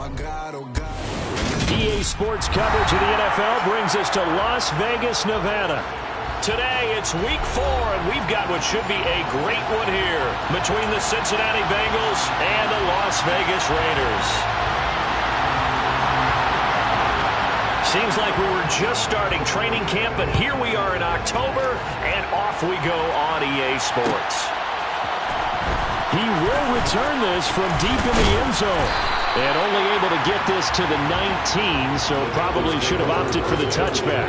EA Sports coverage of the NFL brings us to Las Vegas, Nevada. Today, it's Week 4, and we've got what should be a great one here between the Cincinnati Bengals and the Las Vegas Raiders. Seems like we were just starting training camp, but here we are in October, and off we go on EA Sports. He will return this from deep in the end zone. And only able to get this to the 19, so probably should have opted for the touchback.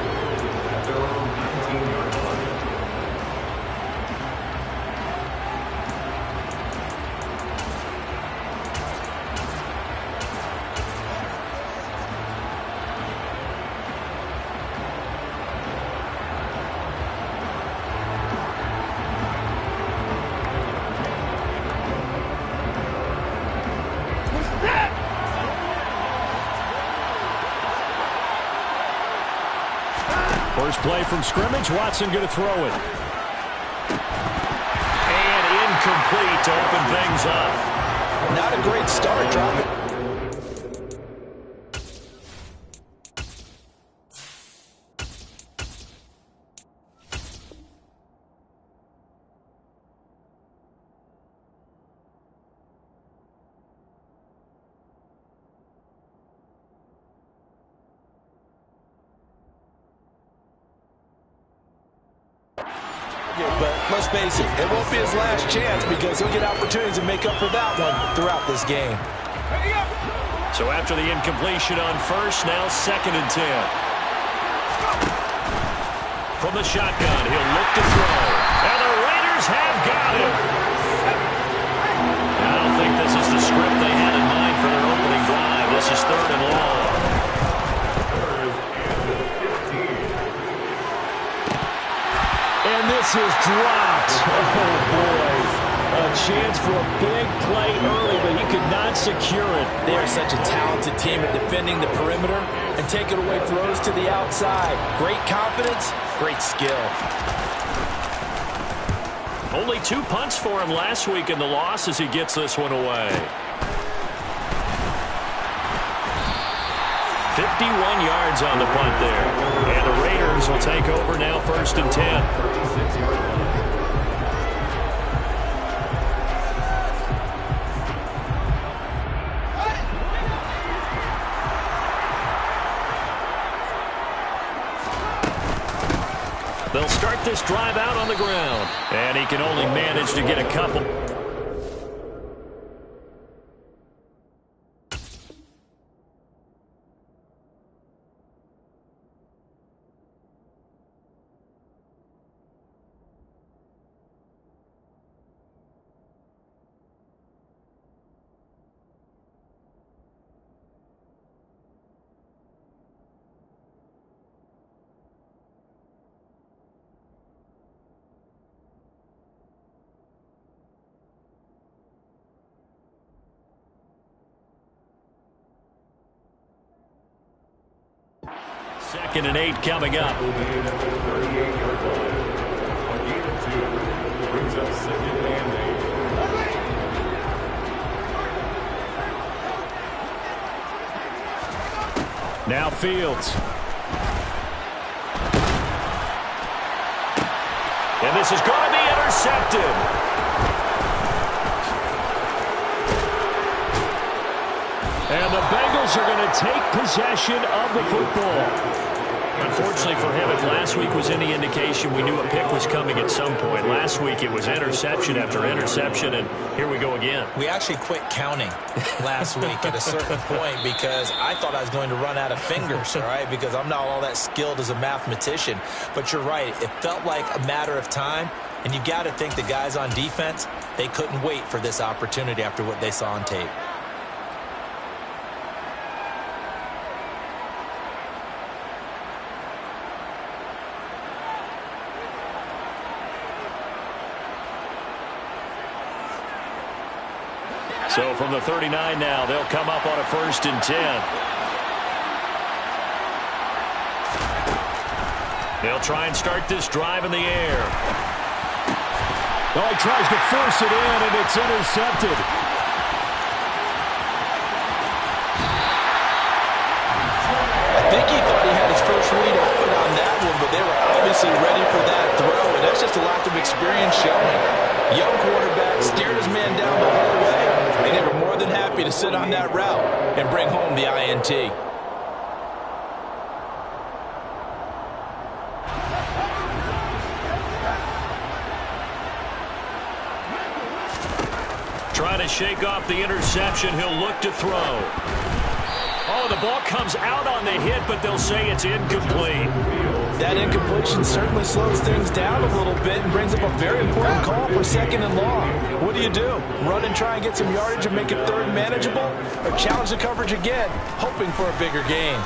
First play from scrimmage. Watson going to throw it. And incomplete to open things up. Not a great start, dropping. But let's face it won't be his last chance because he'll get opportunities to make up for that one throughout this game. So after the incompletion on first, now 2nd and 10. From the shotgun, he'll look to throw. And the Raiders have got him. I don't think this is the script they had in mind for their opening drive. This is 3rd and long. And this is dropped. Oh, boy. A chance for a big play early, but he could not secure it. They are such a talented team at defending the perimeter and taking away throws to the outside. Great confidence, great skill. Only 2 punts for him last week in the loss as he gets this one away. 51 yards on the punt there. And the Raiders will take over now 1st and 10. They'll start this drive out on the ground. And he can only manage to get a couple. Second and 8 coming up. Now Fields. And this is going to be intercepted. And the Bengals are going to take possession of the football. Unfortunately for him, if last week was any indication, we knew a pick was coming at some point. Last week it was interception after interception, and here we go again. We actually quit counting last week at a certain point because I thought I was going to run out of fingers, all right, because I'm not all that skilled as a mathematician. But you're right. It felt like a matter of time, and you got to think the guys on defense, they couldn't wait for this opportunity after what they saw on tape. So from the 39 now, they'll come up on a 1st and 10. They'll try and start this drive in the air. Oh, he tries to force it in, and it's intercepted. think he thought he had his first read open on that one, but they were obviously ready for that throw, and that's just a lack of experience showing. Young quarterback steered his man down the whole way, and they were more than happy to sit on that route and bring home the INT. Trying to shake off the interception. He'll look to throw. Oh, the ball comes out on the hit, but they'll say it's incomplete. That incompletion certainly slows things down a little bit and brings up a very important call for 2nd and long. What do? Run and try and get some yardage and make it 3rd manageable? Or challenge the coverage again, hoping for a bigger gain?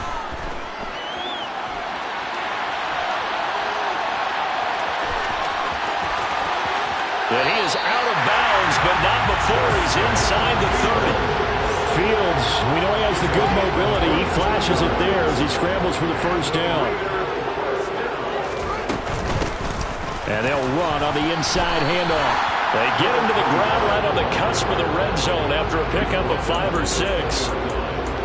And he is out of bounds, but not before he's inside the 30. Fields, we know he has the good mobility. He flashes it there as he scrambles for the first down. And they'll run on the inside handoff. They get him to the ground right on the cusp of the red zone after a pickup of 5 or 6.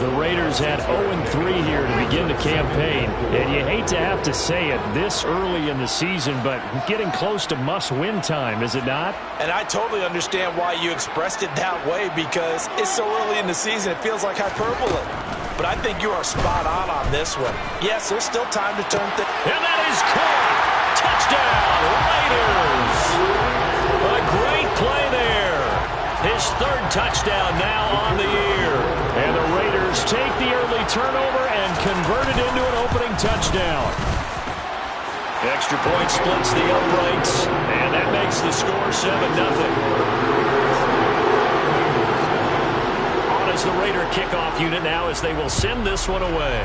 The Raiders had 0-3 here to begin the campaign. And you hate to have to say it this early in the season, but getting close to must-win time, is it not? And I totally understand why you expressed it that way, because it's so early in the season, it feels like hyperbole. But I think you are spot on this one. Yes, there's still time to turn things. And that is caught. Touchdown, Raiders. A great play there. His 3rd touchdown now on the year. And the Raiders take the early turnover and convert it into an opening touchdown. Extra point splits the uprights, and that makes the score 7-0. On as the Raider kickoff unit now as they will send this one away.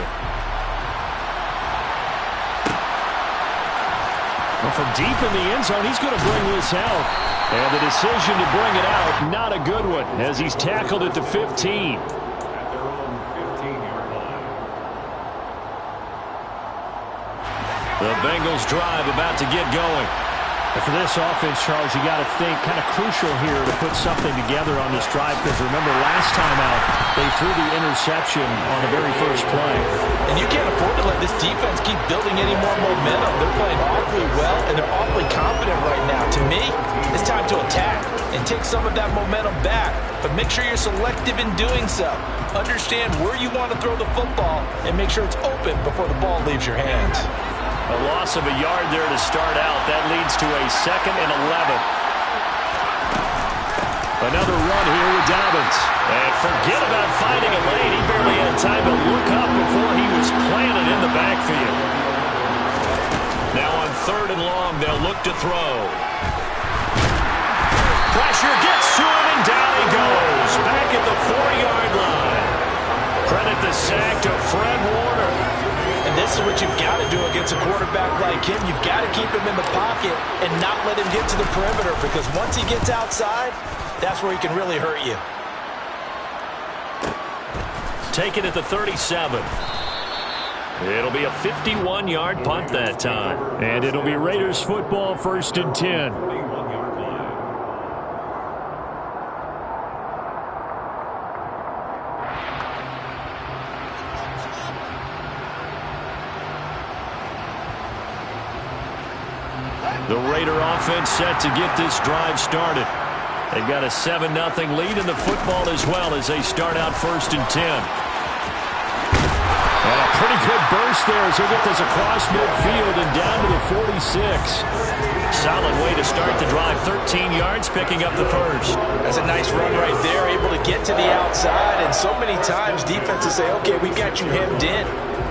Well, from deep in the end zone, he's going to bring this out. And the decision to bring it out, not a good one, as he's tackled at the 15. The Bengals drive about to get going. And for this offense, Charles, you got to think kind of crucial here to put something together on this drive, because remember last time out they threw the interception on the very first play. And you can't afford to let this defense keep building any more momentum. They're playing awfully well, and they're awfully confident right now. To me, it's time to attack and take some of that momentum back, but make sure you're selective in doing so. Understand where you want to throw the football and make sure it's open before the ball leaves your hands. A loss of a yard there to start out. That leads to a 2nd and 11. Another run here with Dobbins. And forget about finding a lane. He barely had time to look up before he was planted in the backfield. Now on 3rd and long, they'll look to throw. Pressure gets to him, and down he goes. Back at the 4-yard line. Credit the sack to Fred Warner. And this is what you've got to do against a quarterback like him. You've got to keep him in the pocket and not let him get to the perimeter, because once he gets outside, that's where he can really hurt you. Take it at the 37. It'll be a 51-yard punt that time. And it'll be Raiders football, 1st and 10. The Raider offense set to get this drive started. They've got a 7-0 lead in the football as well as they start out 1st and 10. And a pretty good burst there as they get this across midfield and down to the 46. Solid way to start the drive. 13 yards, picking up the 1st. That's a nice run right there, able to get to the outside. And so many times defenses say, okay, we got you hemmed in.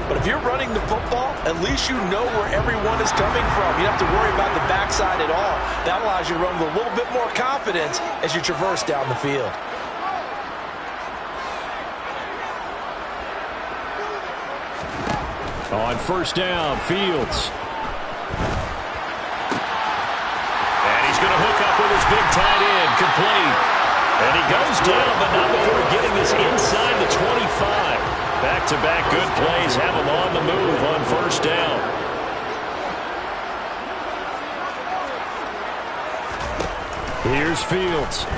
But if you're running the football, at least you know where everyone is coming from. You don't have to worry about the backside at all. That allows you to run with a little bit more confidence as you traverse down the field. On 1st down, Fields. And he's going to hook up with his big tight end, complete. And he goes down, but not before getting this inside the 25. Back-to-back good plays have him on the move on 1st down. Here's Fields.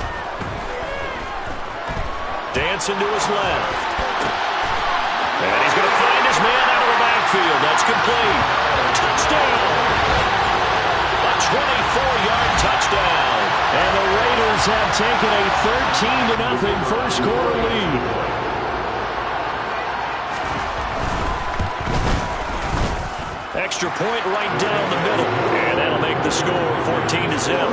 Dancing to his left. And he's going to find his man out of the backfield. That's complete. Touchdown. A 24-yard touchdown. And the Raiders have taken a 13-0 first quarter lead. Extra point right down the middle. And that'll make the score 14-0.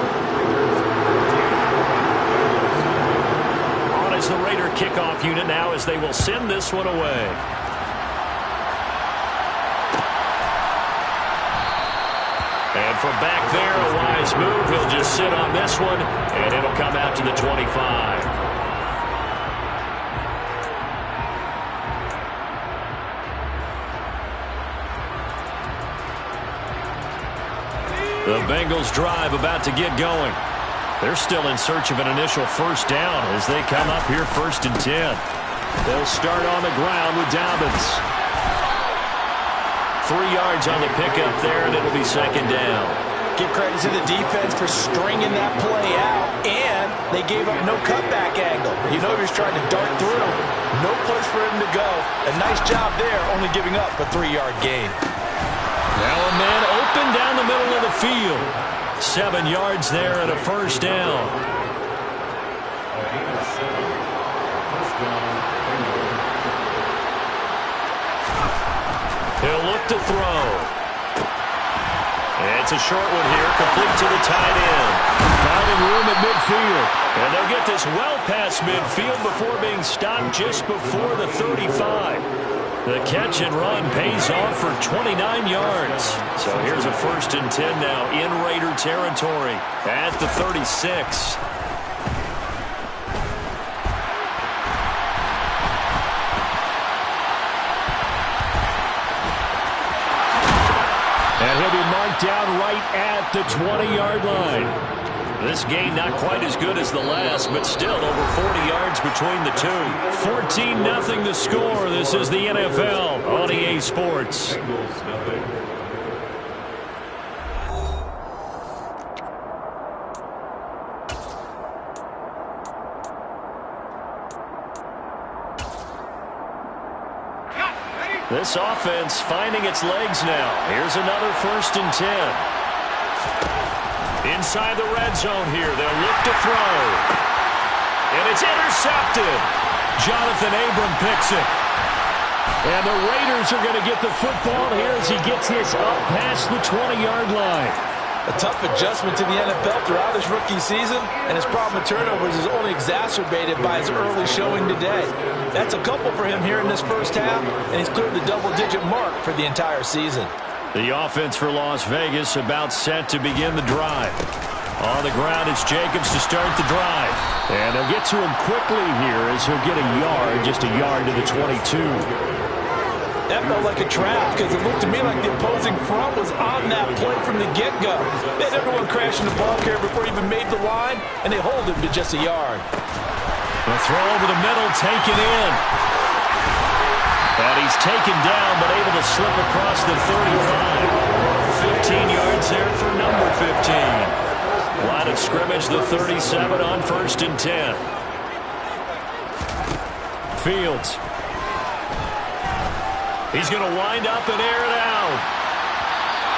On is the Raider kickoff unit now as they will send this one away. And from back there, a wise move. He'll just sit on this one, and it'll come out to the 25. The Bengals drive about to get going. They're still in search of an initial first down as they come up here 1st and 10. They'll start on the ground with Dobbins. 3 yards on the pickup there, and it'll be 2nd down. Give credit to the defense for stringing that play out, and they gave up no cutback angle. You know he was trying to dart through. No place for him to go. A nice job there, only giving up a 3-yard gain. Now a man open down the middle of the field. 7 yards there and a first down. He'll look to throw. And it's a short one here, complete to the tight end. Finding room at midfield. And they'll get this well past midfield before being stopped just before the 35. The catch and run pays off for 29 yards. So here's a 1st and 10 now in Raider territory at the 36. And he'll be marked down right at the 20-yard line. This game not quite as good as the last, but still over 40 yards between the two. 14-0 the score. This is the NFL on EA Sports. This offense finding its legs now. Here's another 1st and 10. Inside the red zone here. They'll look to throw. And it's intercepted. Jonathan Abram picks it. And the Raiders are going to get the football here as he gets this up past the 20-yard line. A tough adjustment to the NFL throughout his rookie season, and his problem with turnovers is only exacerbated by his early showing today. That's a couple for him here in this first half, and he's cleared the double-digit mark for the entire season. The offense for Las Vegas about set to begin the drive. On the ground, it's Jacobs to start the drive. And they'll get to him quickly here as he'll get a yard, just a yard to the 22. That felt like a trap because it looked to me like the opposing front was on that play from the get-go. They had everyone crashing the ball carrier before he even made the line, and they hold him to just a yard. The throw over the middle, taken in. And he's taken down, but able to slip across the 35. 15 yards there for number 15. Line of scrimmage, the 37 on 1st and 10. Fields. He's going to wind up and air it out.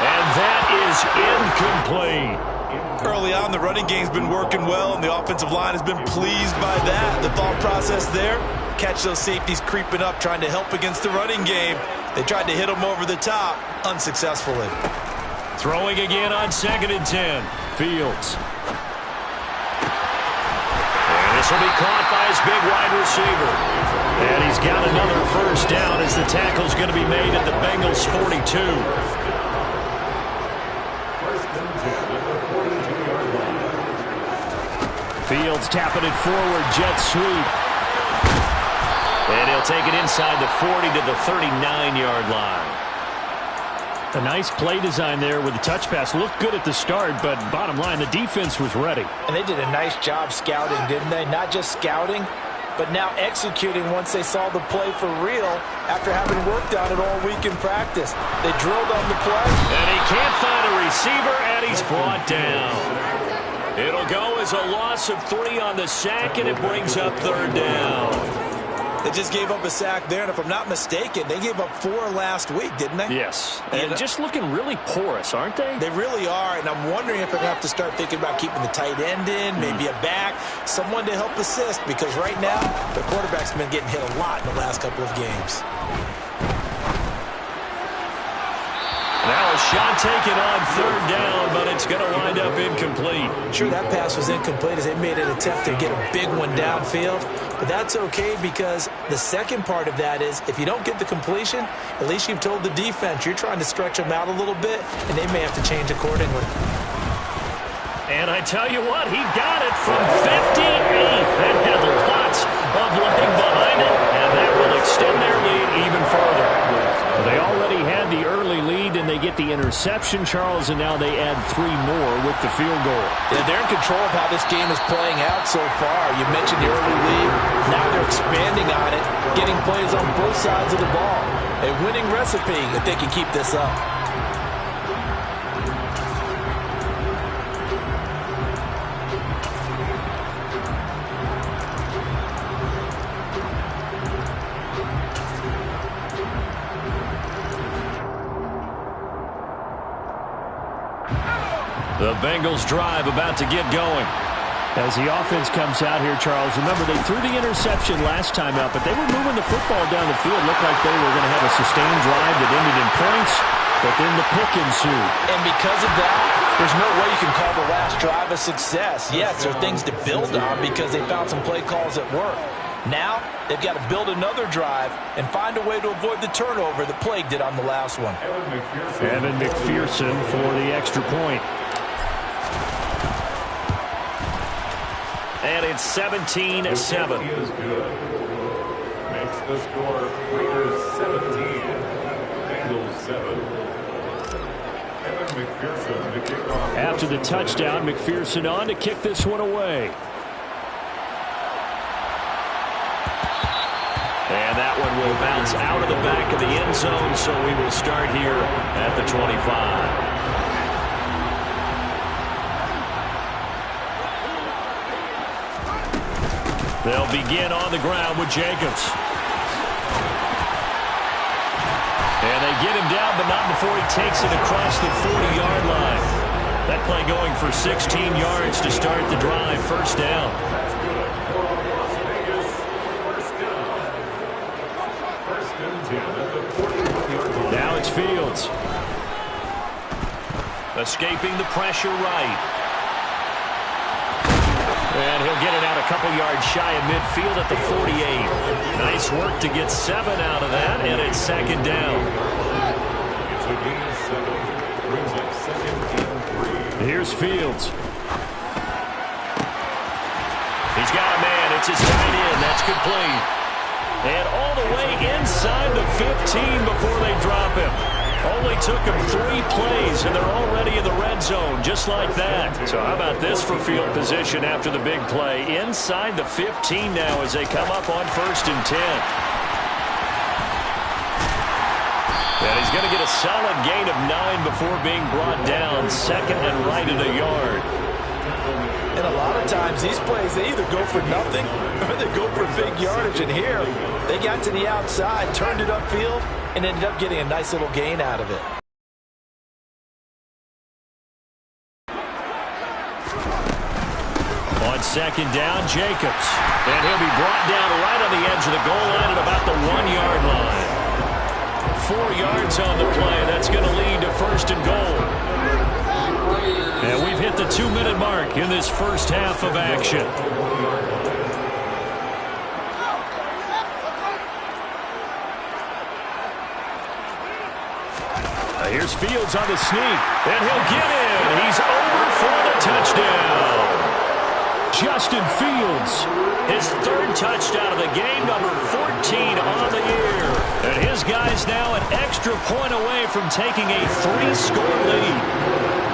And that is incomplete. Early on, the running game's been working well, and the offensive line has been pleased by that. The thought process there, catch those safeties creeping up, trying to help against the running game. They tried to hit them over the top, unsuccessfully. Throwing again on 2nd and 10. Fields. And this will be caught by his big wide receiver. And he's got another first down as the tackle's going to be made at the Bengals' 42. Fields tapping it forward, jet sweep. And he'll take it inside the 40 to the 39-yard line. A nice play design there with the touch pass. Looked good at the start, but bottom line, the defense was ready. And they did a nice job scouting, didn't they? Not just scouting, but now executing once they saw the play for real after having worked on it all week in practice. They drilled on the play. And he can't find a receiver, and he's brought down. It'll go as a loss of 3 on the sack, and it brings up 3rd down. They just gave up a sack there, and if I'm not mistaken, they gave up 4 last week, didn't they? Yes, and just looking really porous, aren't they? They really are, and I'm wondering if they're going to have to start thinking about keeping the tight end in, maybe a back, someone to help assist, because right now, the quarterback's been getting hit a lot in the last couple of games. Now a shot taken on 3rd down, but it's going to wind up incomplete. Sure, that pass was incomplete as they made an attempt to get a big one downfield, but that's okay because the second part of that is if you don't get the completion, at least you've told the defense you're trying to stretch them out a little bit, and they may have to change accordingly. And I tell you what, he got it from 58. That had lots of leg behind it, and that will extend their lead even further. They already had the early lead, and they get the interception, Charles, and now they add 3 more with the field goal. Yeah, they're in control of how this game is playing out so far. You mentioned the early lead. Now they're expanding on it, getting plays on both sides of the ball. A winning recipe if they can keep this up. The Bengals drive about to get going. As the offense comes out here, Charles, remember they threw the interception last time out, but they were moving the football down the field. Looked like they were going to have a sustained drive that ended in points, but then the pick ensued. And because of that, there's no way you can call the last drive a success. Yes, there are things to build on because they found some play calls that work. Now, they've got to build another drive and find a way to avoid the turnover that plagued it on the last one. Evan McPherson for the extra point. And it's 17-7. Makes the score Raiders 17, Bengals 7. Evan McPherson to kick off. After the touchdown, McPherson on to kick this one away. And that one will bounce out of the back of the end zone, so we will start here at the 25. They'll begin on the ground with Jacobs. And they get him down, but not before he takes it across the 40-yard line. That play going for 16 yards to start the drive. First down. Now it's Fields. Escaping the pressure right. And he'll get it out a couple yards shy of midfield at the 48. Nice work to get 7 out of that, and it's second down. It's a gain of 7. Brings up second and 3. Here's Fields. He's got a man. It's his tight end. That's complete. And all the way inside the 15 before they drop him. Only took him 3 plays, and they're already in the red zone, just like that. So how about this for field position after the big play? Inside the 15 now as they come up on 1st and 10. And he's going to get a solid gain of 9 before being brought down. Second and right at a yard. And a lot of times, these plays, they either go for nothing or they go for big yardage. And here, they got to the outside, turned it upfield, and ended up getting a nice little gain out of it. On second down, Jacobs. And he'll be brought down right on the edge of the goal line at about the 1-yard line. 4 yards on the play. That's going to lead to 1st and goal. And we've hit the 2-minute mark in this first half of action. Here's Fields on the sneak, and he'll get in. He's over for the touchdown. Justin Fields, his 3rd touchdown of the game, number 14 on the year. And his guy's now an extra point away from taking a 3-score lead.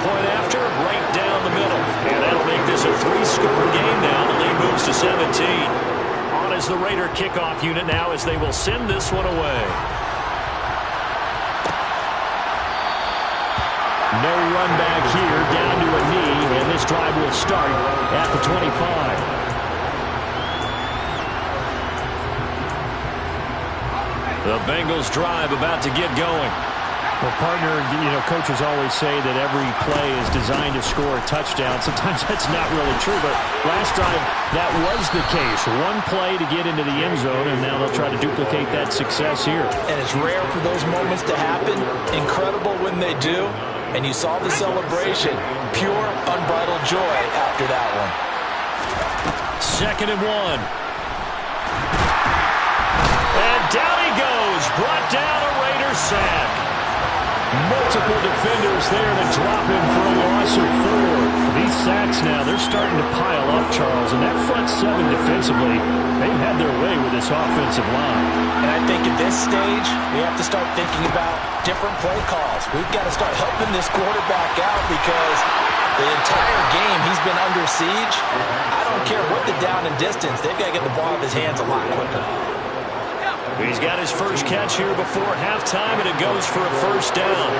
Point after, right down the middle. And that'll make this a 3-score game now. The lead moves to 17. On is the Raider kickoff unit now as they will send this one away. No run back here, down to a knee, and this drive will start at the 25. The Bengals drive about to get going. Well, partner, coaches always say that every play is designed to score a touchdown. Sometimes that's not really true, but last drive, that was the case. One play to get into the end zone, and now they'll try to duplicate that success here. And it's rare for those moments to happen. Incredible when they do. And you saw the celebration. Pure, unbridled joy after that one. 2nd and 1. And down he goes. Brought down a Raider sack. Multiple defenders there to drop him for a loss of 4. These sacks now, they're starting to pile up, Charles. And that front 7 defensively, they've had their way with this offensive line. And I think at this stage, we have to start thinking about different play calls. We've got to start helping this quarterback out because the entire game he's been under siege. I don't care what the down and distance. They've got to get the ball out of his hands a lot quicker. He's got his first catch here before halftime, and it goes for a first down.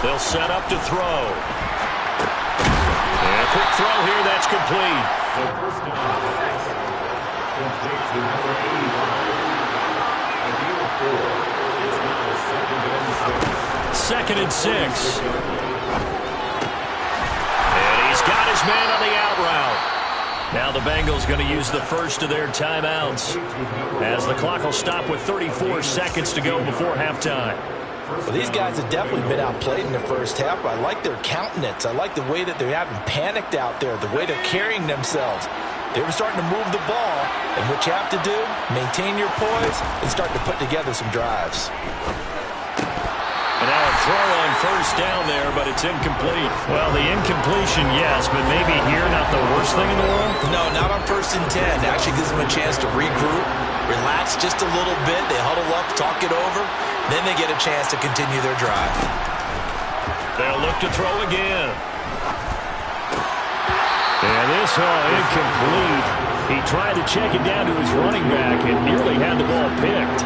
They'll set up to throw. And a quick throw here, that's complete. Complete to number 81. Ideal 4. It's now 2nd and 6. And he's got his man on the out route. Now the Bengals going to use the first of their timeouts as the clock will stop with 34 seconds to go before halftime. Well, these guys have definitely been outplayed in the first half. I like their countenance. I like the way that they haven't panicked out there, the way they're carrying themselves. They were starting to move the ball, and what you have to do, maintain your poise and start to put together some drives. And now a throw on first down there, but it's incomplete. Well, the incompletion, yes, but maybe here not the worst thing in the world? No, not on 1st and 10. It actually gives them a chance to regroup, relax just a little bit. They huddle up, talk it over. Then they get a chance to continue their drive. They'll look to throw again. And this incomplete. He tried to check it down to his running back and nearly had the ball picked.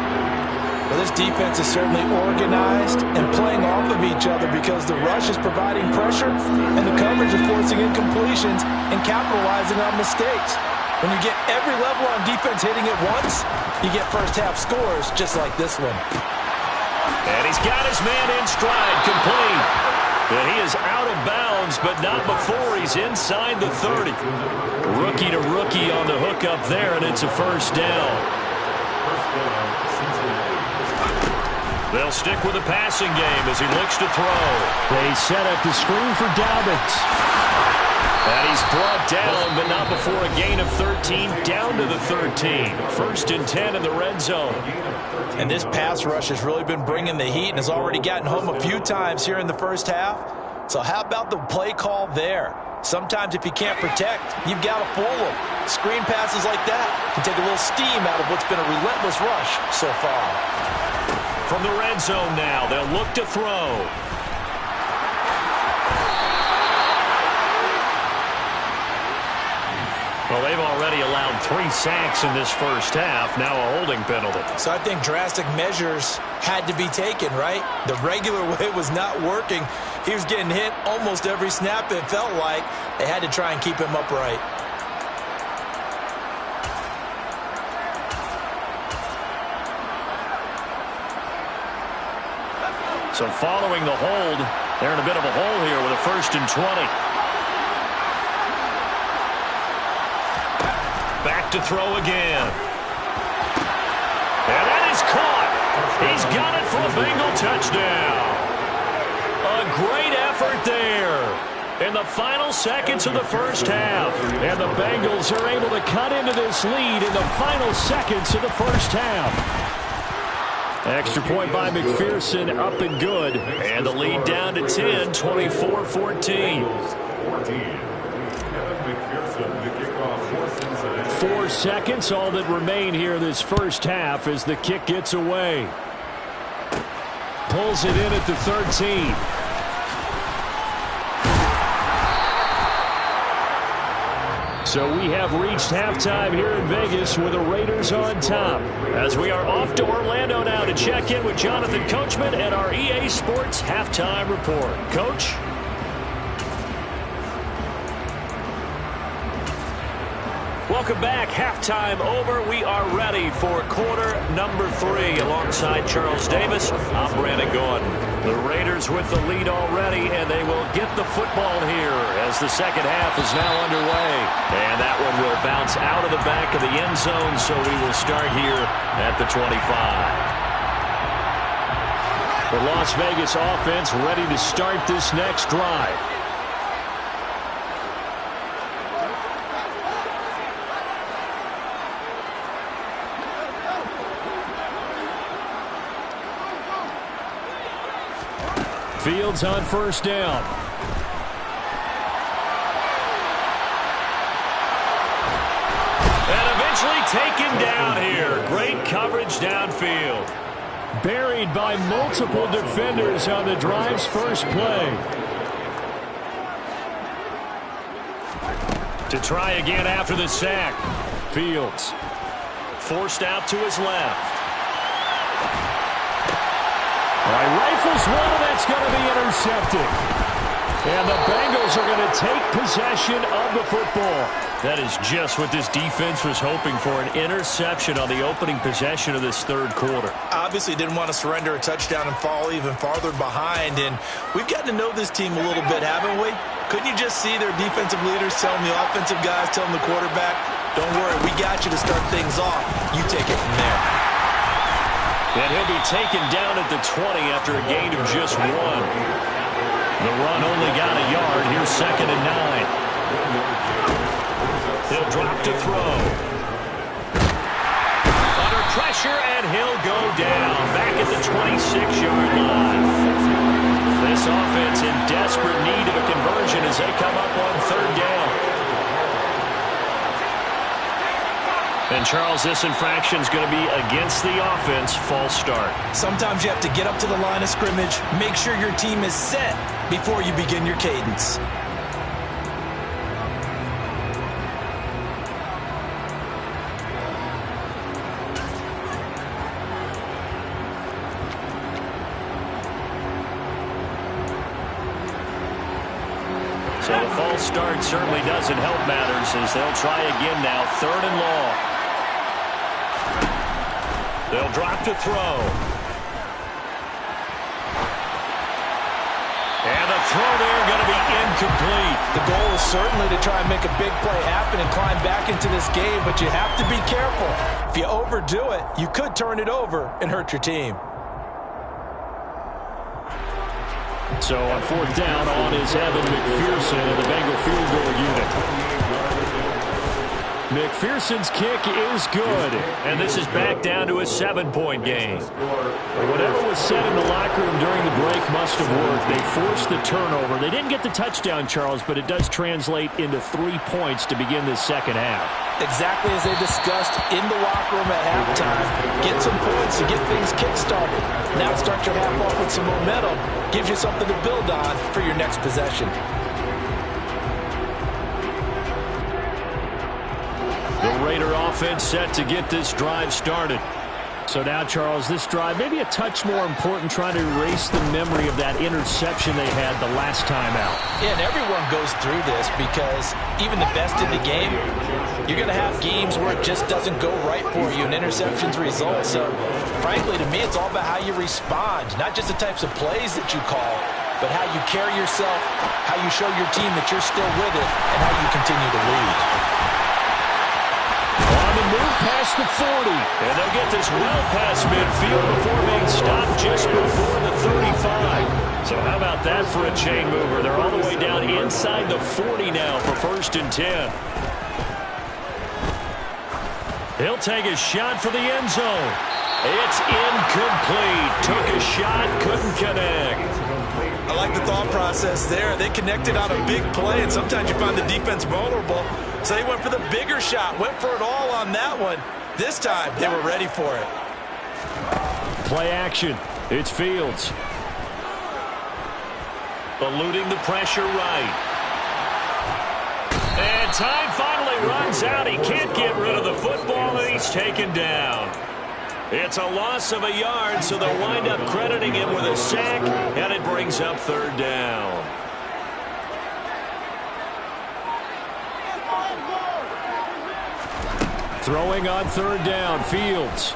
Well, this defense is certainly organized and playing off of each other because the rush is providing pressure and the coverage is forcing incompletions and capitalizing on mistakes. When you get every level on defense hitting it once, you get first half scores just like this one. And he's got his man in stride, complete. And he is out of bounds, but not before he's inside the 30. Rookie to rookie on the hook up there, and it's a first down. They'll stick with the passing game as he looks to throw. They set up the screen for Dobbins. And he's brought down, but not before a gain of 13, down to the 13. 1st and 10 in the red zone. And this pass rush has really been bringing the heat and has already gotten home a few times here in the first half. So how about the play call there? Sometimes if you can't protect, you've got to fool them. Screen passes like that can take a little steam out of what's been a relentless rush so far. From the red zone now, they'll look to throw. Well, they've already allowed 3 sacks in this first half, now a holding penalty. So I think drastic measures had to be taken, right? The regular way was not working. He was getting hit almost every snap, it felt like. They had to try and keep him upright. So following the hold, they're in a bit of a hole here with a 1st and 20. Back to throw again. And that is caught. He's got it for a Bengal touchdown. A great effort there in the final seconds of the first half. And the Bengals are able to cut into this lead in the final seconds of the first half. Extra point by McPherson, up and good. And the lead down to 10, 24-14. 4 seconds, all that remain here this first half as the kick gets away. Pulls it in at the 13. So we have reached halftime here in Vegas with the Raiders on top. As we are off to Orlando now to check in with Jonathan Coachman and our EA Sports Halftime Report. Coach? Welcome back. Halftime over. We are ready for quarter number 3. Alongside Charles Davis, I'm Brandon Gaudin. The Raiders with the lead already, and they will get the football here as the second half is now underway. And that one will bounce out of the back of the end zone, so we will start here at the 25. The Las Vegas offense ready to start this next drive. Fields on first down. And eventually taken down here. Great coverage downfield. Buried by multiple defenders on the drive's first play. To try again after the sack. Fields forced out to his left. All right, rifles one, and that's going to be intercepted. And the Bengals are going to take possession of the football. That is just what this defense was hoping for, an interception on the opening possession of this third quarter. Obviously didn't want to surrender a touchdown and fall even farther behind. And we've gotten to know this team a little bit, haven't we? Couldn't you just see their defensive leaders telling the offensive guys, telling the quarterback, don't worry, we got you to start things off. You take it from there. And he'll be taken down at the 20 after a gain of just 1. The run only got a yard. Here's 2nd and 9. He'll drop to throw. Under pressure, and he'll go down. Back at the 26-yard line. This offense in desperate need of a conversion as they come up on 3rd down. And, Charles, this infraction is going to be against the offense. False start. Sometimes you have to get up to the line of scrimmage, make sure your team is set before you begin your cadence. So the false start certainly doesn't help matters as they'll try again now. 3rd and long. They'll drop to throw. And the throw there going to be incomplete. The goal is certainly to try and make a big play happen and climb back into this game, but you have to be careful. If you overdo it, you could turn it over and hurt your team. So on 4th down, on is Evan McPherson of the Bengal field goal unit. McPherson's kick is good, and this is back down to a 7-point game. Whatever was said in the locker room during the break must have worked. They forced the turnover. They didn't get the touchdown, Charles, but it does translate into 3 points to begin this second half. Exactly as they discussed in the locker room at halftime. Get some points to get things kick-started. Now start your half off with some momentum. Gives you something to build on for your next possession. The Raider offense set to get this drive started. So now, Charles, this drive maybe a touch more important, trying to erase the memory of that interception they had the last time out. Yeah, and everyone goes through this because even the best in the game, you're going to have games where it just doesn't go right for you and interceptions result. So, frankly, to me, it's all about how you respond, not just the types of plays that you call, but how you carry yourself, how you show your team that you're still with it, and how you continue to lead. On the move past the 40, and they'll get this well past midfield before being stopped just before the 35. So how about that for a chain mover? They're all the way down inside the 40 now for 1st and 10. He'll take a shot for the end zone. It's incomplete. Took a shot, couldn't connect. I like the thought process there. They connected on a big play, and sometimes you find the defense vulnerable. So they went for the bigger shot, went for it all on that one. This time, they were ready for it. Play action. It's Fields. Eluding the pressure right. And time finally runs out. He can't get rid of the football, and he's taken down. It's a loss of a yard, so they'll wind up crediting him with a sack, and it brings up 3rd down. Throwing on third down, Fields.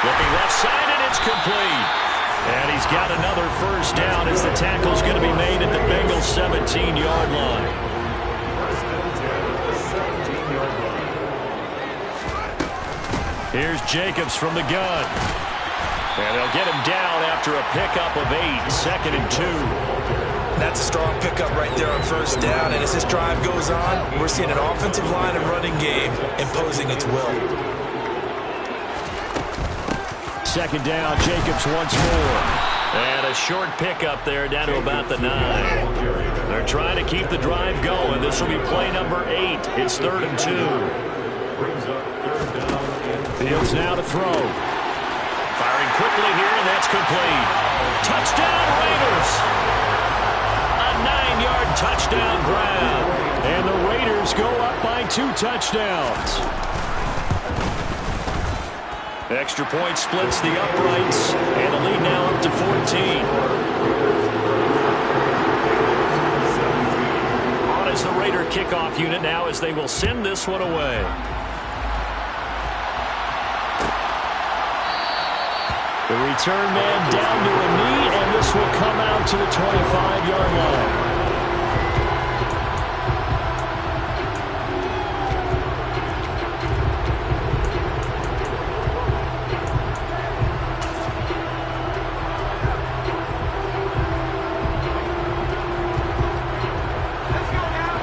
Looking left side, and it's complete. And he's got another first down as the tackle's going to be made at the Bengals' 17-yard line. Here's Jacobs from the gun. And they'll get him down after a pickup of 8, 2nd and 2. That's a strong pickup right there on first down. And as this drive goes on, we're seeing an offensive line and running game imposing its will. 2nd down, Jacobs once more. And a short pickup there down to about the 9. They're trying to keep the drive going. This will be play number 8. It's 3rd and 2. Fields now to throw. Firing quickly here, and that's complete. Touchdown, Raiders! A 9-yard touchdown grab. And the Raiders go up by 2 touchdowns. Extra point splits the uprights, and the lead now up to 14. On is the Raider kickoff unit now as they will send this one away. The return man down to a knee, and this will come out to the 25-yard line.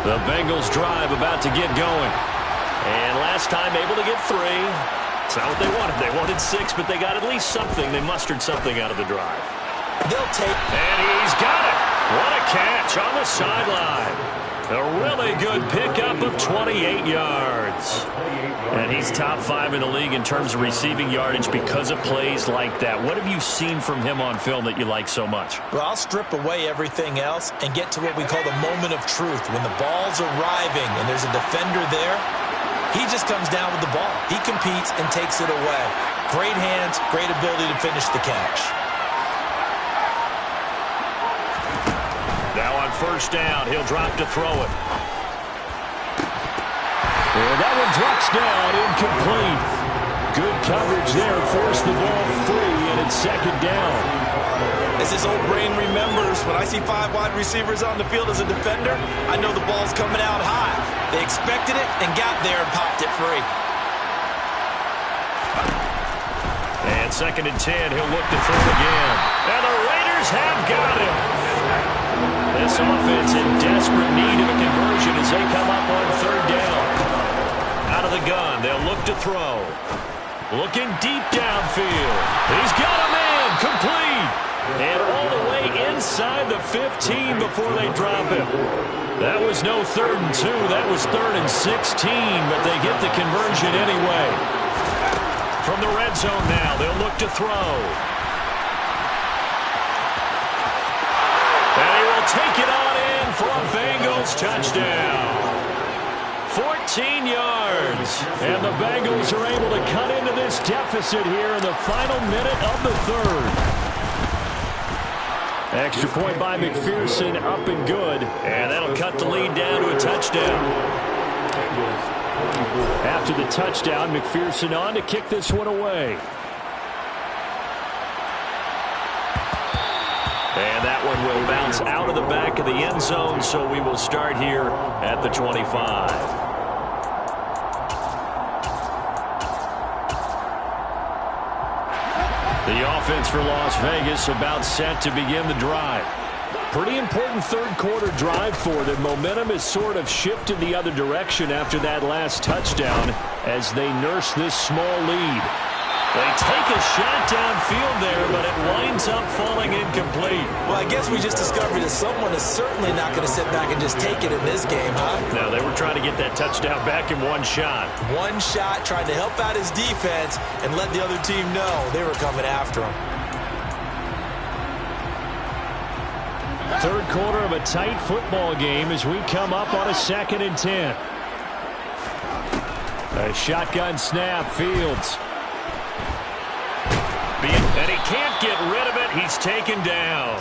The Bengals drive about to get going. And last time able to get 3. It's not what they wanted. They wanted 6, but they got at least something. They mustered something out of the drive. They'll take. And he's got it. What a catch on the sideline. A really good pickup of 28 yards. And he's top 5 in the league in terms of receiving yardage because of plays like that. What have you seen from him on film that you like so much? Well, I'll strip away everything else and get to what we call the moment of truth. When the ball's arriving and there's a defender there, he just comes down with the ball. He competes and takes it away. Great hands, great ability to finish the catch. Now on first down, he'll drop to throw it. And that one drops down, incomplete. Good coverage there, forced the ball free, and it's 2nd down. As this old brain remembers, when I see 5 wide receivers on the field as a defender, I know the ball's coming out high. They expected it and got there and popped it free. And 2nd and 10, he'll look to throw again. And the Raiders have got him. This offense in desperate need of a conversion as they come up on 3rd down. Out of the gun, they'll look to throw. Looking deep downfield. He's got a man, complete. And all the way inside the 15 before they drop him. That was no 3rd and 2. That was 3rd and 16, but they get the conversion anyway. From the red zone now, they'll look to throw. And he will take it on in for a Bengals touchdown. 14 yards. And the Bengals are able to cut into this deficit here in the final minute of the 3rd. Extra point by McPherson, up and good. And that'll cut the lead down to a touchdown. After the touchdown, McPherson on to kick this one away. And that one will bounce out of the back of the end zone, so we will start here at the 25. The offense for Las Vegas about set to begin the drive. Pretty important 3rd quarter drive for them. Momentum has sort of shifted the other direction after that last touchdown as they nurse this small lead. They take a shot downfield there, but it winds up falling incomplete. Well, I guess we just discovered that someone is certainly not going to sit back and just take it in this game, huh? No, they were trying to get that touchdown back in one shot. One shot, trying to help out his defense and let the other team know they were coming after him. 3rd quarter of a tight football game as we come up on a 2nd and 10. A shotgun snap, Fields. And he can't get rid of it. He's taken down.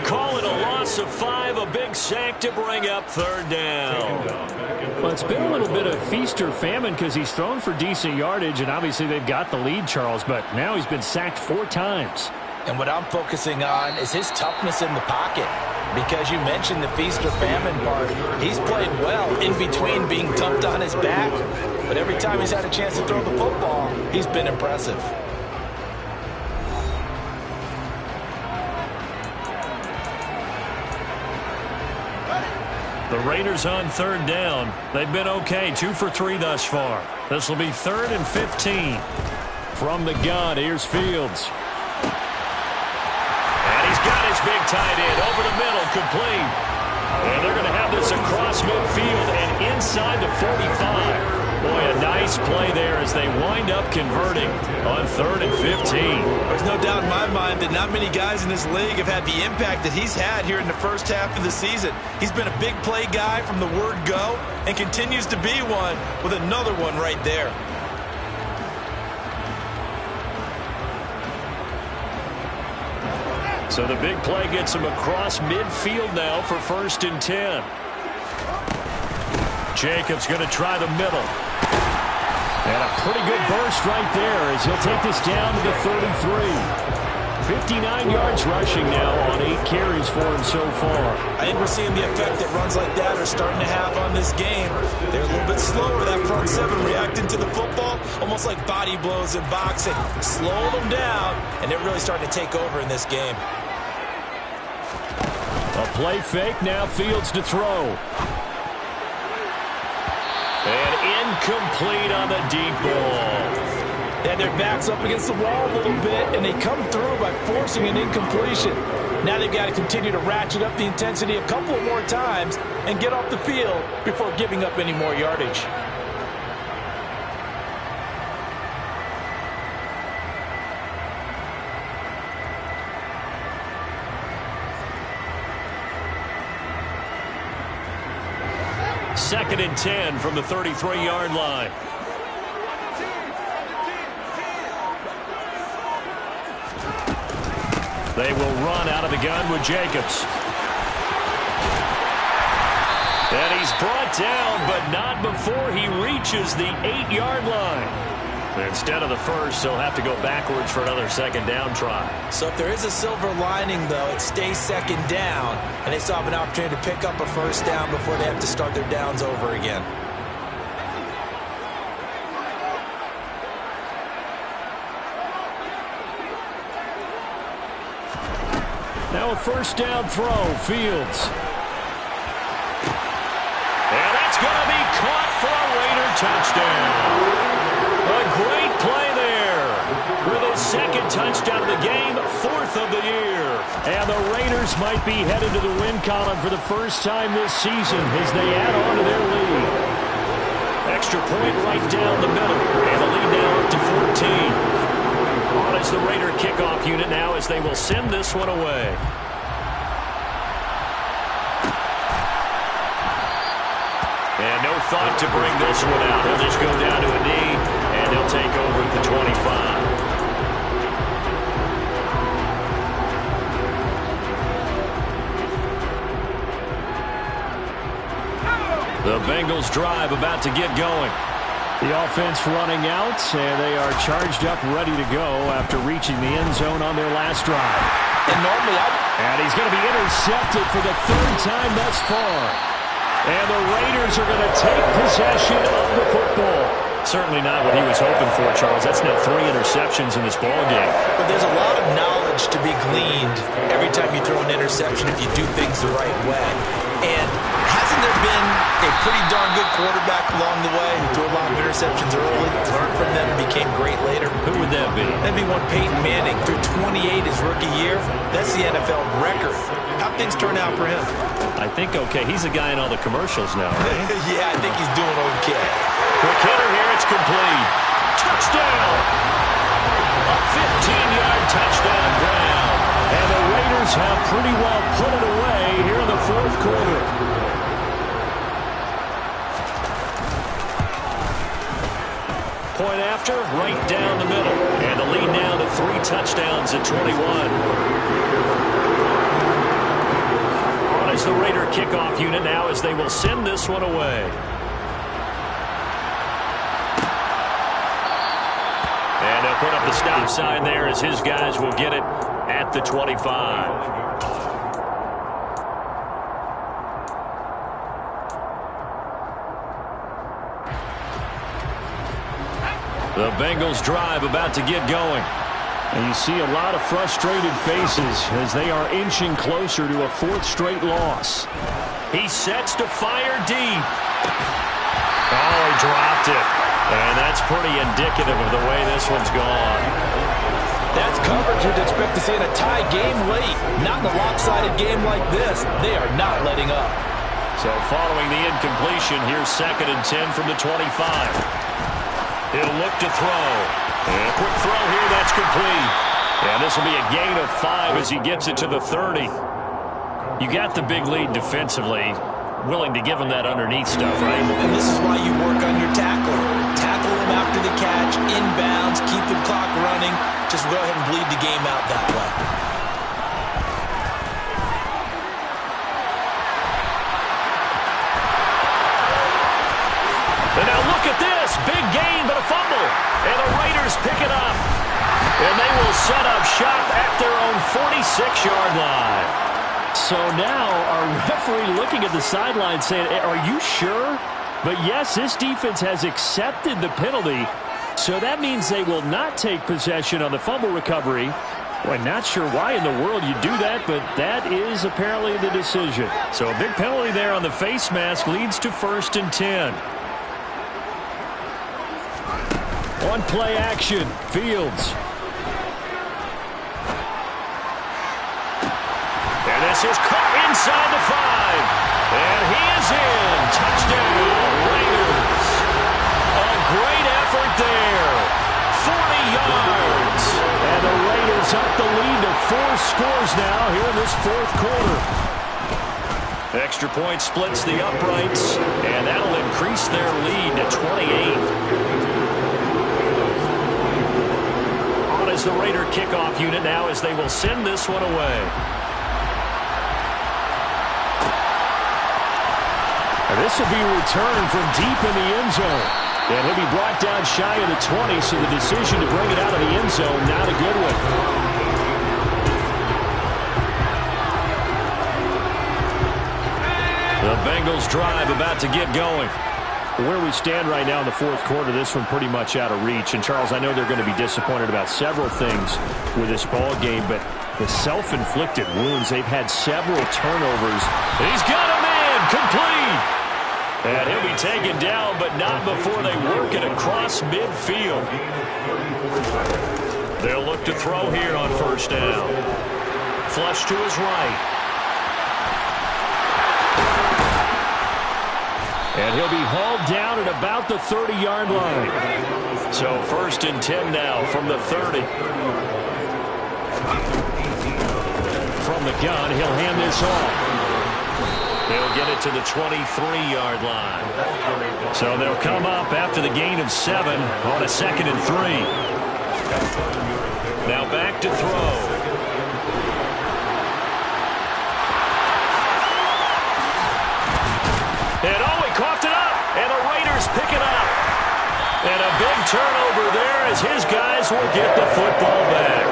Call it a loss of 5, a big sack to bring up third down. Well, it's been a little bit of feast or famine because he's thrown for decent yardage, and obviously they've got the lead, Charles, but now he's been sacked 4 times. And what I'm focusing on is his toughness in the pocket. Because you mentioned the feast or famine part. He's played well in between being dumped on his back. But every time he's had a chance to throw the football, he's been impressive. The Raiders on third down. They've been okay, 2 for 3 thus far. This will be 3rd and 15. From the gun, here's Fields. And he's got his big tight end over the middle, complete. And they're going to have this across midfield and inside the 45. Boy, a nice play there as they wind up converting on 3rd and 15. There's no doubt in my mind that not many guys in this league have had the impact that he's had here in the first half of the season. He's been a big play guy from the word go and continues to be one with another one right there. So the big play gets him across midfield now for 1st and 10. Jacobs going to try the middle. And a pretty good burst right there as he'll take this down to the 33. 59 yards rushing now on 8 carries for him so far. I think we're seeing the effect that runs like that are starting to have on this game. They're a little bit slower, that front 7, reacting to the football, almost like body blows in boxing. Slow them down, and they're really starting to take over in this game. A play fake, now Fields to throw. And incomplete on the deep ball. They had their backs up against the wall a little bit, and they come through by forcing an incompletion. Now they've got to continue to ratchet up the intensity a couple more times and get off the field before giving up any more yardage. Second and 10 from the 33-yard line. They will run out of the gun with Jacobs. And he's brought down, but not before he reaches the 8-yard line. Instead of the first, they'll have to go backwards for another second down try. So if there is a silver lining, though, it stays second down, and they still have an opportunity to pick up a first down before they have to start their downs over again. Now a first down throw, Fields. And that's going to be caught for a Raider touchdown. A great play there with his 2nd touchdown of the game, 4th of the year. And the Raiders might be headed to the win column for the first time this season as they add on to their lead. Extra point right down the middle, and the lead now up to 14. On is the Raider kickoff unit now as they will send this one away. And no thought to bring this one out. He'll just go down to a knee, and they'll take over at the 25. The Bengals drive about to get going. The offense running out, and they are charged up, ready to go after reaching the end zone on their last drive. And he's going to be intercepted for the 3rd time thus far. And the Raiders are going to take possession of the football. Certainly not what he was hoping for, Charles. That's now 3 interceptions in this ballgame. But there's a lot of knowledge to be gleaned every time you throw an interception if you do things the right way. And hasn't there been a pretty darn good quarterback along the way who threw a lot of interceptions early, learned from them, and became great later? Who would that be? That'd be one Peyton Manning. Threw 28 his rookie year. That's the NFL record. How'd things turn out for him? I think okay. He's a guy in all the commercials now, right? Yeah, I think he's doing okay. Quick hitter here. It's complete. Touchdown! A 15-yard touchdown ground. And the Raiders have pretty well put it away here in the 4th quarter. point after, right down the middle. And the lead now to 3 touchdowns at 21. On is the Raider kickoff unit now as they will send this one away. And they'll put up the stop sign there as his guys will get it at the 25. The Bengals drive about to get going. And you see a lot of frustrated faces as they are inching closer to a 4th straight loss. He sets to fire deep. Oh, he dropped it. And that's pretty indicative of the way this one's gone. That's coverage you'd expect to see in a tie game late. Not in a lopsided game like this. They are not letting up. So following the incompletion, here's 2nd and 10 from the 25. He'll look to throw. And a quick throw here, that's complete. And this will be a gain of 5 as he gets it to the 30. You got the big lead defensively. Willing to give him that underneath stuff, right? And this is why you work on your tackling. Tackle him after the catch, inbounds, keep the clock running. Just go ahead and bleed the game out that way. And now look at this. Big gain, but a fumble. And the Raiders pick it up. And they will set up shop at their own 46-yard line. So now our referee looking at the sideline saying, are you sure? But yes, this defense has accepted the penalty. So that means they will not take possession on the fumble recovery. Well, not sure why in the world you do that, but that is apparently the decision. So a big penalty there on the face mask leads to 1st and 10. On play action, Fields. And this is caught inside the 5. And he is in. Touchdown, Raiders. A great effort there. 40 yards. And the Raiders up the lead to 4 scores now here in this 4th quarter. Extra point splits the uprights. And that'll increase their lead to 28. Is the Raider kickoff unit now as they will send this one away. And this will be returned from deep in the end zone. And he'll be brought down shy of the 20, so the decision to bring it out of the end zone, not a good one. The Bengals drive about to get going. Where we stand right now in the 4th quarter, this one pretty much out of reach. And, Charles, I know they're going to be disappointed about several things with this ball game, but the self-inflicted wounds, they've had several turnovers. He's got a man, complete. And he'll be taken down, but not before they work it across midfield. They'll look to throw here on 1st down. Flush to his right. And he'll be hauled down at about the 30-yard line. So 1st and 10 now from the 30. From the gun, he'll hand this off. They'll get it to the 23-yard line. So they'll come up after the gain of 7 on a 2nd and 3. Now back to throw. And he coughed it up, and the Raiders pick it up. And a big turnover there as his guys will get the football back.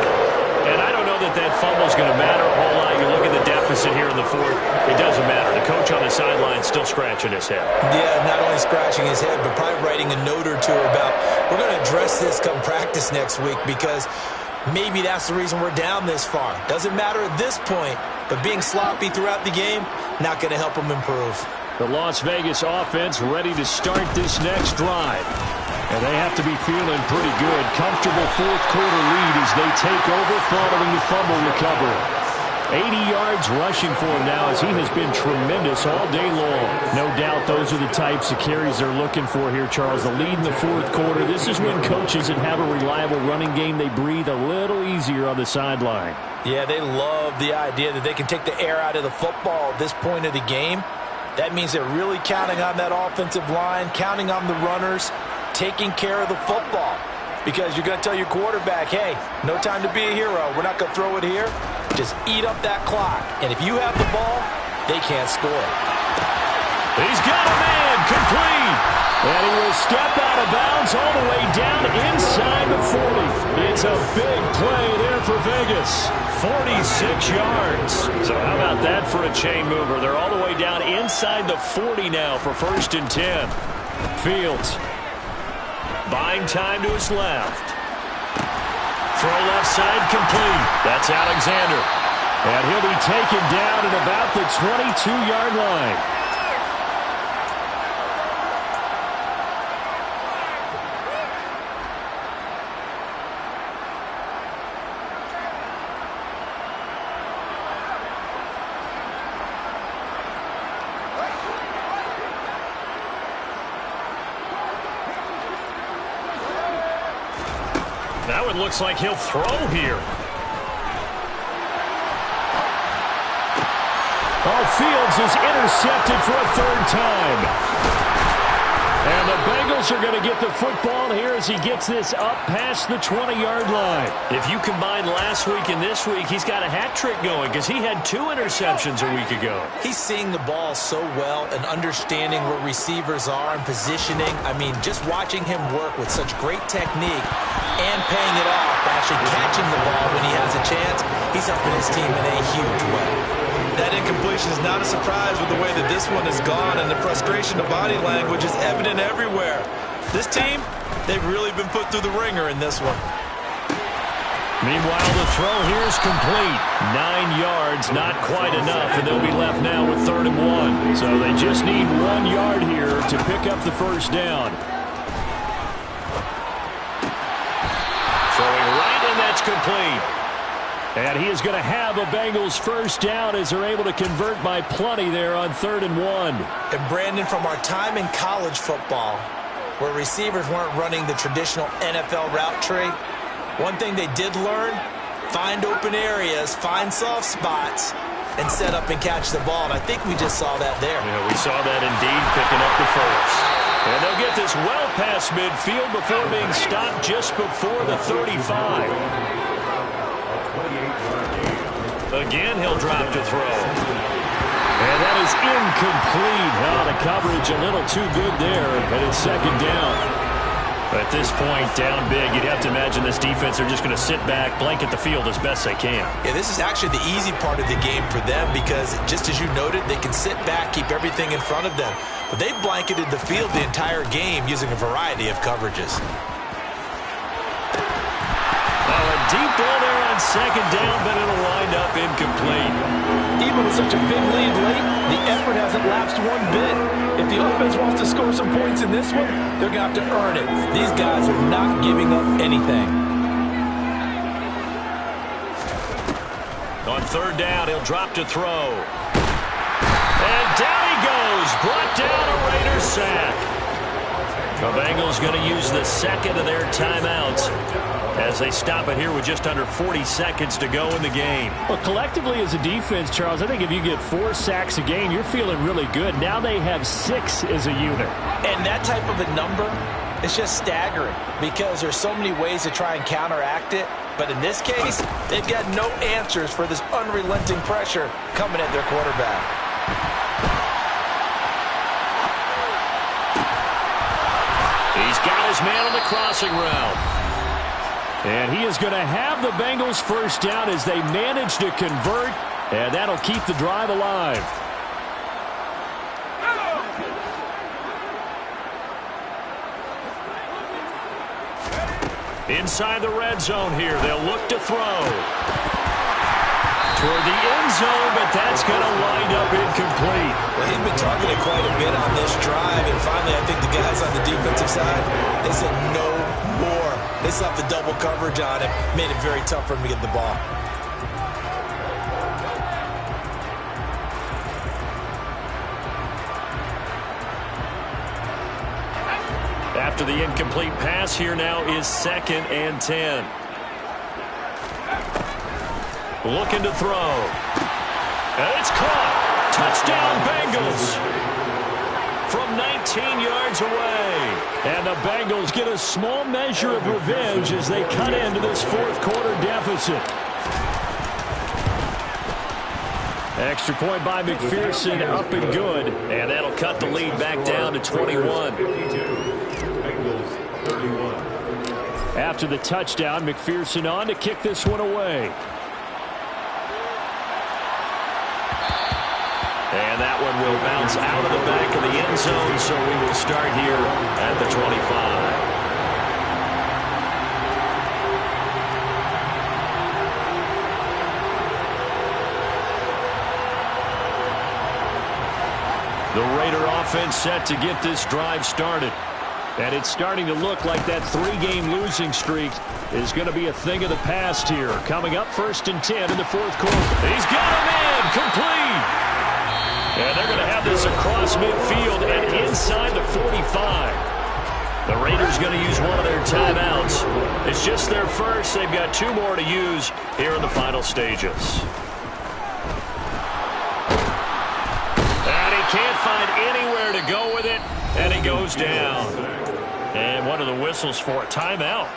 And I don't know that that fumble is going to matter a whole lot. You look at the deficit here in the 4th, it doesn't matter. The coach on the sideline still scratching his head. Yeah, not only scratching his head, but probably writing a note or two about, we're going to address this come practice next week because maybe that's the reason we're down this far. Doesn't matter at this point, but being sloppy throughout the game, not going to help them improve. The Las Vegas offense ready to start this next drive. And they have to be feeling pretty good. Comfortable 4th quarter lead as they take over following the fumble recovery. 80 yards rushing for him now as he has been tremendous all day long. No doubt those are the types of carries they're looking for here, Charles. The lead in the 4th quarter. This is when coaches that have a reliable running game, they breathe a little easier on the sideline. Yeah, they love the idea that they can take the air out of the football at this point of the game. That means they're really counting on that offensive line, counting on the runners. taking care of the football. Because you're going to tell your quarterback, hey, no time to be a hero. We're not going to throw it here. Just eat up that clock. And if you have the ball, they can't score. He's got a man, complete. And he will step out of bounds all the way down inside the 40. It's a big play there for Vegas. 46 yards. So how about that for a chain mover? They're all the way down inside the 40 now for 1st and 10. Fields. Buying time to his left. Throw left side complete. That's Alexander. And he'll be taken down at about the 22-yard line. Now it looks like he'll throw here. Oh, Fields is intercepted for a 3rd time. And the Bengals are going to get the football here as he gets this up past the 20-yard line. If you combine last week and this week, he's got a hat trick going because he had 2 interceptions a week ago. He's seeing the ball so well and understanding where receivers are and positioning. I mean, just watching him work with such great technique and paying it off by actually catching the ball when he has a chance, he's helping his team in a huge way. That incompletion is not a surprise with the way that this one has gone, and the frustration of body language is evident everywhere. This team, they've really been put through the ringer in this one. Meanwhile, the throw here is complete. 9 yards, not quite enough, and they'll be left now with 3rd and 1. So they just need 1 yard here to pick up the 1st down. Throwing right, and that's complete. And he is going to have a Bengals 1st down as they're able to convert by plenty there on 3rd and 1. And Brandon, from our time in college football, where receivers weren't running the traditional NFL route tree, one thing they did learn, find open areas, find soft spots, and set up and catch the ball. And I think we just saw that there. Yeah, we saw that indeed, picking up the 1st. And they'll get this well past midfield before being stopped just before the 35. Again, he'll drop to throw. And that is incomplete. Oh, the coverage a little too good there, but it's 2nd down. At this point, down big, you'd have to imagine this defense are just going to sit back, blanket the field as best they can. Yeah, this is actually the easy part of the game for them because, just as you noted, they can sit back, keep everything in front of them. But they've blanketed the field the entire game using a variety of coverages. Deep ball there on 2nd down, but it'll wind up incomplete. Even with such a big lead late, the effort hasn't lapsed one bit. If the offense wants to score some points in this one, they're going to have to earn it. These guys are not giving up anything. On 3rd down, he'll drop to throw. And down he goes. Brought down a Raiders sack. The Bengals going to use the 2nd of their timeouts as they stop it here with just under 40 seconds to go in the game. Well, collectively as a defense, Charles, I think if you get 4 sacks a game, you're feeling really good. Now they have 6 as a unit. And that type of a number is just staggering because there's so many ways to try and counteract it. But in this case, they've got no answers for this unrelenting pressure coming at their quarterback. He's got his man on the crossing route. And he is going to have the Bengals 1st down as they manage to convert, and that'll keep the drive alive. Inside the red zone here, they'll look to throw. Toward the end zone, but that's going to wind up incomplete. Well, he's been targeted quite a bit on this drive, and finally I think the guys on the defensive side, they said no more. They slapped the double coverage on him, made it very tough for him to get the ball. After the incomplete pass, here now is 2nd and 10. Looking to throw. And it's caught. Touchdown, Bengals. From 19 yards away. And the Bengals get a small measure of revenge as they cut into this fourth quarter deficit. Extra point by McPherson, up and good. And that'll cut the lead back down to 21. After the touchdown, McPherson on to kick this one away. And that one will bounce out of the back of the end zone, so we will start here at the 25. The Raider offense set to get this drive started. And it's starting to look like that three-game losing streak is going to be a thing of the past here. Coming up 1st and 10 in the fourth quarter. He's got him in, complete. And they're going to have this across midfield and inside the 45. The Raiders going to use one of their timeouts. It's just their first. They've got 2 more to use here in the final stages. Can't find anywhere to go with it, and he goes down. And one of the whistles for a timeout.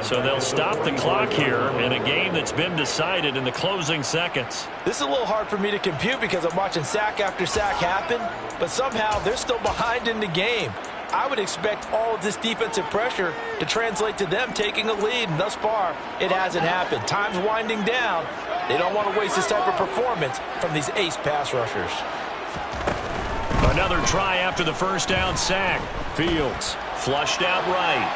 So they'll stop the clock here in a game that's been decided in the closing seconds. This is a little hard for me to compute because I'm watching sack after sack happen, but somehow they're still behind in the game. I would expect all of this defensive pressure to translate to them taking a lead, and thus far, it hasn't happened. Time's winding down. They don't want to waste this type of performance from these ace pass rushers. Another try after the first down sack. Fields flushed out right.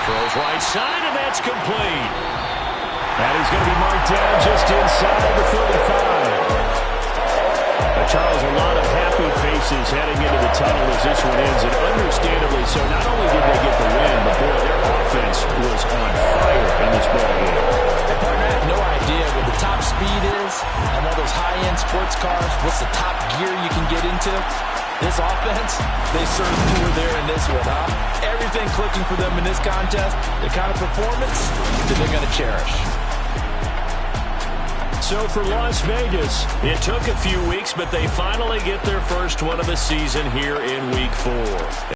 Throws right side, and that's complete. And he's going to be marked down just inside the 35. Charles, a lot of happy faces heading into the tunnel as this one ends, and understandably so. Not only did they get the win, but boy, their offense was on fire in this ball game. And partner, I have no idea what the top speed is on one of those high-end sports cars. What's the top gear you can get into? This offense, they certainly were there in this one, huh? Everything clicking for them in this contest, the kind of performance that they're going to cherish. So for Las Vegas, it took a few weeks, but they finally get their first one of the season here in Week 4.